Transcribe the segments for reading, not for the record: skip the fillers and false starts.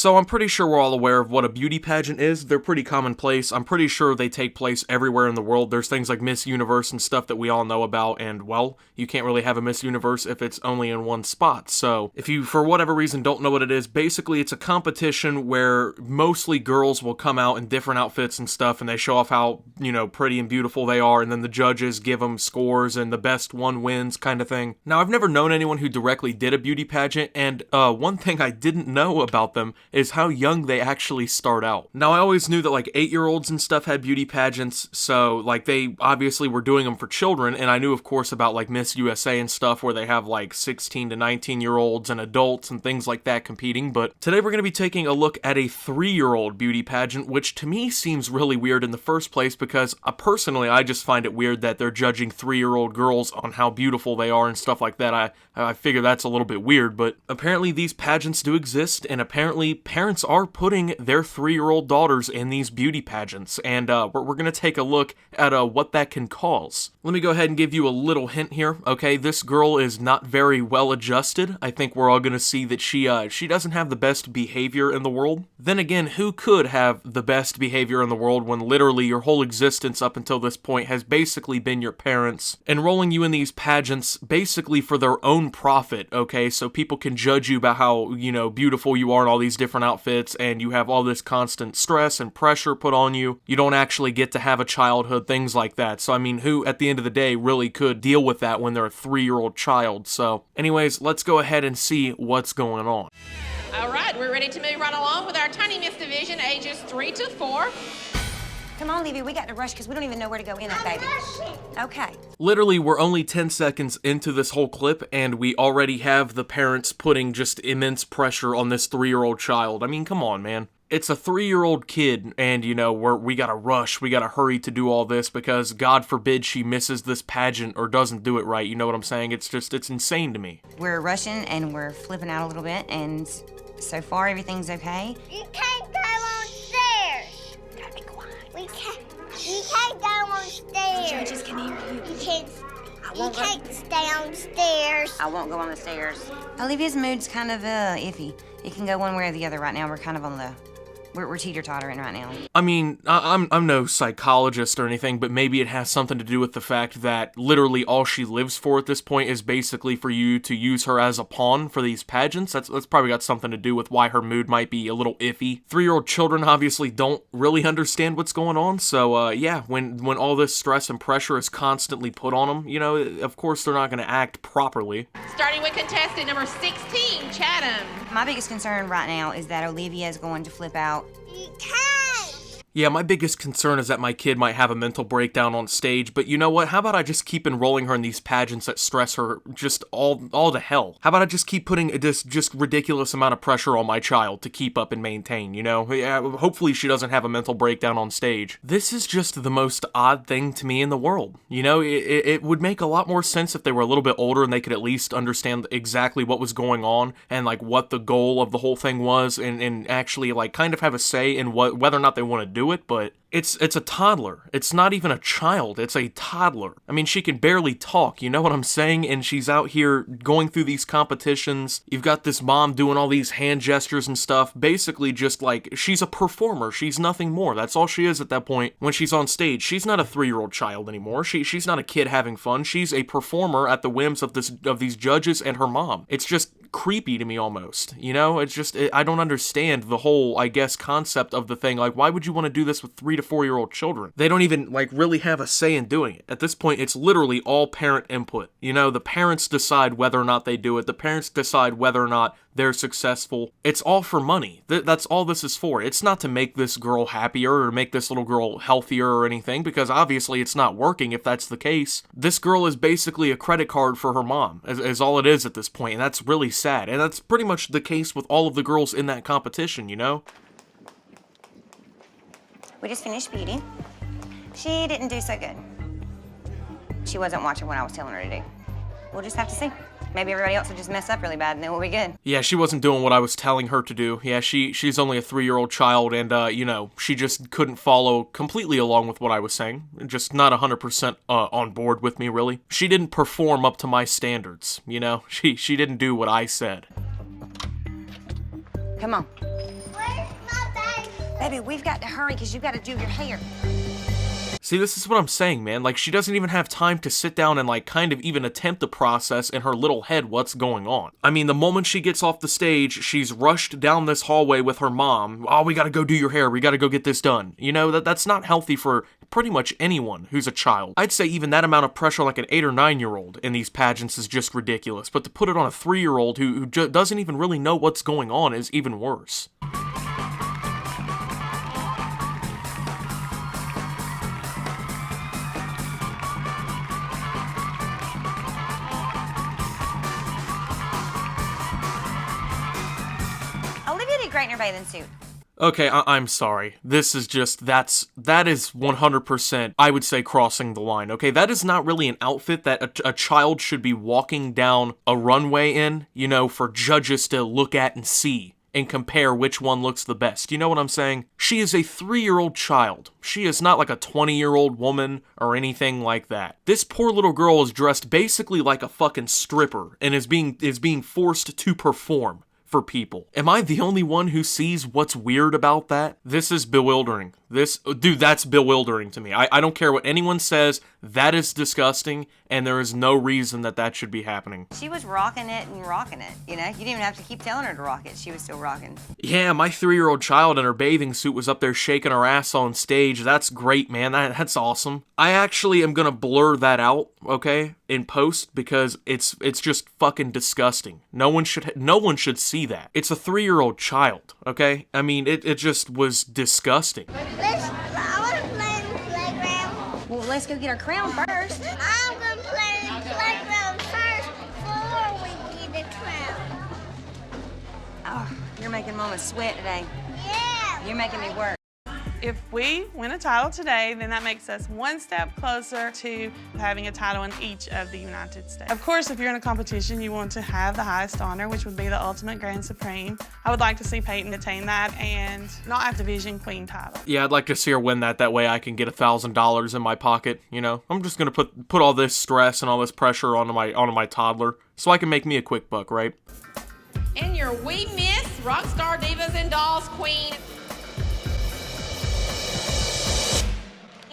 So I'm pretty sure we're all aware of what a beauty pageant is. They're pretty commonplace. I'm pretty sure they take place everywhere in the world. There's things like Miss Universe and stuff that we all know about, and well, you can't really have a Miss Universe if it's only in one spot. So if you, for whatever reason, don't know what it is, basically it's a competition where mostly girls will come out in different outfits and stuff, and they show off how, you know, pretty and beautiful they are, and then the judges give them scores, and the best one wins kind of thing. Now, I've never known anyone who directly did a beauty pageant, and one thing I didn't know about them is how young they actually start out. Now, I always knew that like 8-year-olds and stuff had beauty pageants, so like they obviously were doing them for children, and I knew of course about like Miss USA and stuff where they have like 16 to 19-year-olds and adults and things like that competing, but today we're going to be taking a look at a 3-year-old beauty pageant, which to me seems really weird in the first place because personally I just find it weird that they're judging 3-year-old girls on how beautiful they are and stuff like that. I figure that's a little bit weird, but apparently these pageants do exist, and apparently parents are putting their 3-year-old daughters in these beauty pageants, and we're going to take a look at what that can cause. Let me go ahead and give you a little hint here, okay? This girl is not very well adjusted. I think we're all going to see that she doesn't have the best behavior in the world. Then again, who could have the best behavior in the world when literally your whole existence up until this point has basically been your parents enrolling you in these pageants basically for their own profit, okay? So people can judge you about how, you know, beautiful you are in all these different outfits, and you have all this constant stress and pressure put on you. You don't actually get to have a childhood, things like that. So I mean, who at the end of the day really could deal with that when they're a 3-year-old child? So anyways, let's go ahead and see what's going on. All right, we're ready to move right along with our Tiny Miss division, ages 3 to 4. Come on, Levy, we got to rush because we don't even know where to go in that baby. Okay. Literally, we're only 10 seconds into this whole clip, and we already have the parents putting just immense pressure on this 3-year-old child. I mean, come on, man. It's a 3-year-old kid, and, you know, we gotta rush, we gotta hurry to do all this because, God forbid, she misses this pageant or doesn't do it right, you know what I'm saying? It's insane to me. We're rushing, and we're flipping out a little bit, and so far, everything's okay. You can't go on stairs. Gotta be quiet. You can't go on stairs. Judges can hear you. You can't stay on stairs. I won't go on the stairs. Olivia's mood's kind of iffy. It can go one way or the other right now. We're kind of on the... We're teeter-tottering right now. I mean, I'm no psychologist or anything, but maybe it has something to do with the fact that literally all she lives for at this point is basically for you to use her as a pawn for these pageants. That's probably got something to do with why her mood might be a little iffy. 3-year-old children obviously don't really understand what's going on, so yeah, when all this stress and pressure is constantly put on them, you know, of course they're not going to act properly. Starting with contestant number 16, Chatham. My biggest concern right now is that Olivia is going to flip out. You can't. Yeah, my biggest concern is that my kid might have a mental breakdown on stage, but you know what? How about I just keep enrolling her in these pageants that stress her just all to hell? How about I just keep putting this just ridiculous amount of pressure on my child to keep up and maintain, you know? Yeah, hopefully she doesn't have a mental breakdown on stage. This is just the most odd thing to me in the world. You know, it would make a lot more sense if they were a little bit older and they could at least understand exactly what was going on and like what the goal of the whole thing was and actually like kind of have a say in whether or not they want to do it, but it's a toddler. It's not even a child, it's a toddler. I mean, she can barely talk, you know what I'm saying? And she's out here going through these competitions. You've got this mom doing all these hand gestures and stuff, basically just like, she's a performer, she's nothing more. That's all she is at that point when she's on stage. She's not a 3-year-old child anymore. She's not a kid having fun. She's a performer at the whims of these judges and her mom. It's just creepy to me almost, you know? It's just, I don't understand the whole, I guess, concept of the thing. Like, why would you want to do this with 3 to 4-year-old children? They don't even, like, really have a say in doing it. At this point, it's literally all parent input. You know, the parents decide whether or not they do it. The parents decide whether or not they're successful. It's all for money. That's all this is for. It's not to make this girl happier or make this little girl healthier or anything, because obviously it's not working if that's the case. This girl is basically a credit card for her mom, is all it is at this point, and that's really sad. And that's pretty much the case with all of the girls in that competition, you know? We just finished beauty. She didn't do so good. She wasn't watching what I was telling her to do. We'll just have to see. Maybe everybody else will just mess up really bad and then we'll be good. Yeah, she wasn't doing what I was telling her to do. Yeah, she's only a 3-year-old child, and, you know, she just couldn't follow completely along with what I was saying. Just not 100% on board with me, really. She didn't perform up to my standards, you know? She didn't do what I said. Come on. Wait, Baby, we've got to hurry because you got to do your hair. See, this is what I'm saying, man. Like, she doesn't even have time to sit down and, like, kind of even attempt to process in her little head what's going on. I mean, the moment she gets off the stage, she's rushed down this hallway with her mom. Oh, we gotta go do your hair. We gotta go get this done. You know, that's not healthy for pretty much anyone who's a child. I'd say even that amount of pressure like an 8 or 9-year-old in these pageants is just ridiculous. But to put it on a 3-year-old who doesn't even really know what's going on is even worse. Olivia did great in her bathing suit. Okay, I'm sorry. This is just, that is 100%, I would say, crossing the line, okay? That is not really an outfit that a child should be walking down a runway in, you know, for judges to look at and see and compare which one looks the best. You know what I'm saying? She is a 3-year-old child. She is not like a 20-year-old woman or anything like that. This poor little girl is dressed basically like a fucking stripper and is being forced to perform for people. Am I the only one who sees what's weird about that? This is bewildering. Dude, that's bewildering to me. I don't care what anyone says, that is disgusting, and there is no reason that should be happening. She was rocking it and rocking it, you know? You didn't even have to keep telling her to rock it. She was still rocking. Yeah, my 3-year-old child in her bathing suit was up there shaking her ass on stage. That's great, man. That's awesome. I actually am gonna blur that out, okay, in post, because it's just fucking disgusting. No one should see that. It's a 3-year-old child, okay? I mean, it just was disgusting. I want to play in the playground. Well, let's go get our crown first. I'm going to play in the playground first before we get the crown. Oh, you're making Mama sweat today. Yeah. You're making me work. If we win a title today, then that makes us one step closer to having a title in each of the United States. Of course, if you're in a competition, you want to have the highest honor, which would be the ultimate grand supreme. I would like to see Peyton attain that and not have division queen title. Yeah, I'd like to see her win that. That way I can get $1,000 in my pocket, you know? I'm just gonna put all this stress and all this pressure onto my toddler so I can make me a quick buck, right? And your We Miss Rockstar Divas and Dolls Queen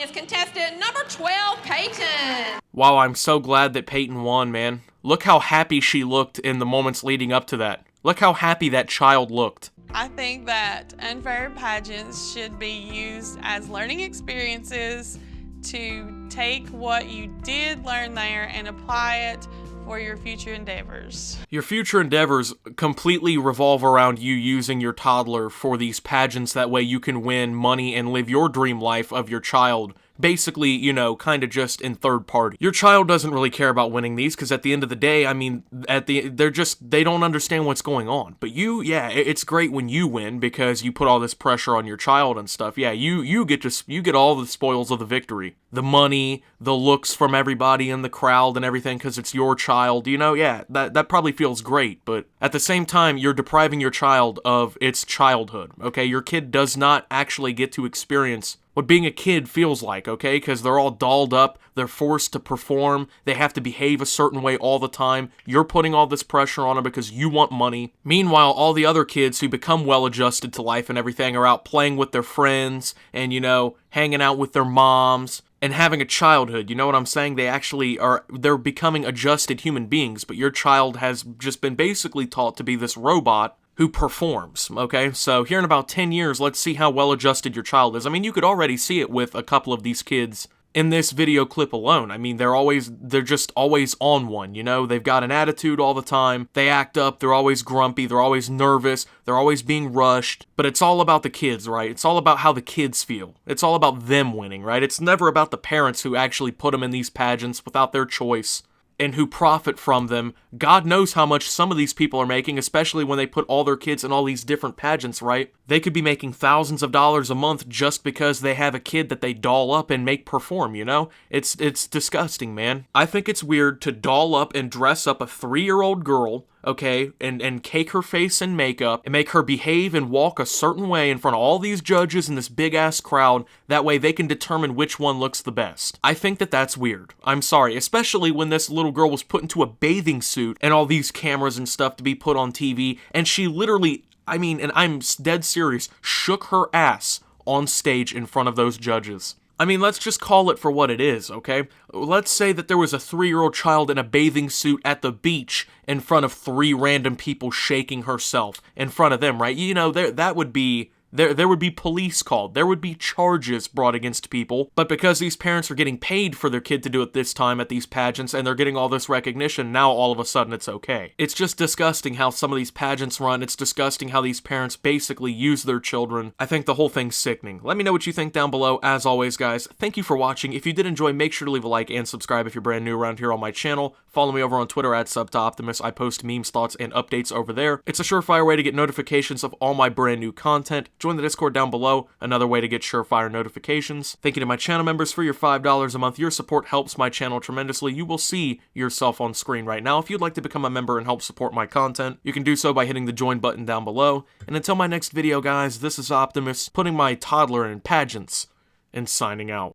is contestant number 12, Peyton. Wow, I'm so glad that Peyton won, man. Look how happy she looked in the moments leading up to that. Look how happy that child looked. I think that unfair pageants should be used as learning experiences to take what you did learn there and apply it for your future endeavors. Your future endeavors completely revolve around you using your toddler for these pageants. That way you can win money and live your dream life of your child. Basically, you know, kind of just in third party. Your child doesn't really care about winning these because at the end of the day, I mean, they don't understand what's going on. But you, yeah, it's great when you win because you put all this pressure on your child and stuff. Yeah, you get all the spoils of the victory. The money, the looks from everybody in the crowd and everything because it's your child, you know, yeah, that probably feels great. But at the same time, you're depriving your child of its childhood, okay? Your kid does not actually get to experience what being a kid feels like, okay? Because they're all dolled up, they're forced to perform, they have to behave a certain way all the time. You're putting all this pressure on them because you want money. Meanwhile, all the other kids who become well-adjusted to life and everything are out playing with their friends and, you know, hanging out with their moms and having a childhood. You know what I'm saying? They're becoming adjusted human beings, but your child has just been basically taught to be this robot who performs, okay? So here in about 10 years, let's see how well-adjusted your child is. I mean, you could already see it with a couple of these kids in this video clip alone. I mean, they're just always on one, you know? They've got an attitude all the time. They act up. They're always grumpy. They're always nervous. They're always being rushed. But it's all about the kids, right? It's all about how the kids feel. It's all about them winning, right? It's never about the parents who actually put them in these pageants without their choice and who profit from them. God knows how much some of these people are making, especially when they put all their kids in all these different pageants, right? They could be making thousands of dollars a month just because they have a kid that they doll up and make perform, you know? It's disgusting, man. I think it's weird to doll up and dress up a 3-year-old girl, okay, and cake her face in makeup and make her behave and walk a certain way in front of all these judges in this big-ass crowd. That way they can determine which one looks the best. I think that's weird. I'm sorry, especially when this little girl was put into a bathing suit and all these cameras and stuff to be put on TV, and she literally, I mean, and I'm dead serious, shook her ass on stage in front of those judges. I mean, let's just call it for what it is, okay? Let's say that there was a 3-year-old child in a bathing suit at the beach in front of 3 random people shaking herself in front of them, right? You know, that would be... There would be police called. There would be charges brought against people. But because these parents are getting paid for their kid to do it this time at these pageants and they're getting all this recognition, now all of a sudden it's okay. It's just disgusting how some of these pageants run. It's disgusting how these parents basically use their children. I think the whole thing's sickening. Let me know what you think down below. As always, guys, thank you for watching. If you did enjoy, make sure to leave a like and subscribe if you're brand new around here on my channel. Follow me over on Twitter at @SubToOptimus. I post memes, thoughts, and updates over there. It's a surefire way to get notifications of all my brand new content. Join the Discord down below, another way to get surefire notifications. Thank you to my channel members for your $5 a month. Your support helps my channel tremendously. You will see yourself on screen right now. If you'd like to become a member and help support my content, you can do so by hitting the join button down below. And until my next video, guys, this is Optimus, putting my toddler in pageants and signing out.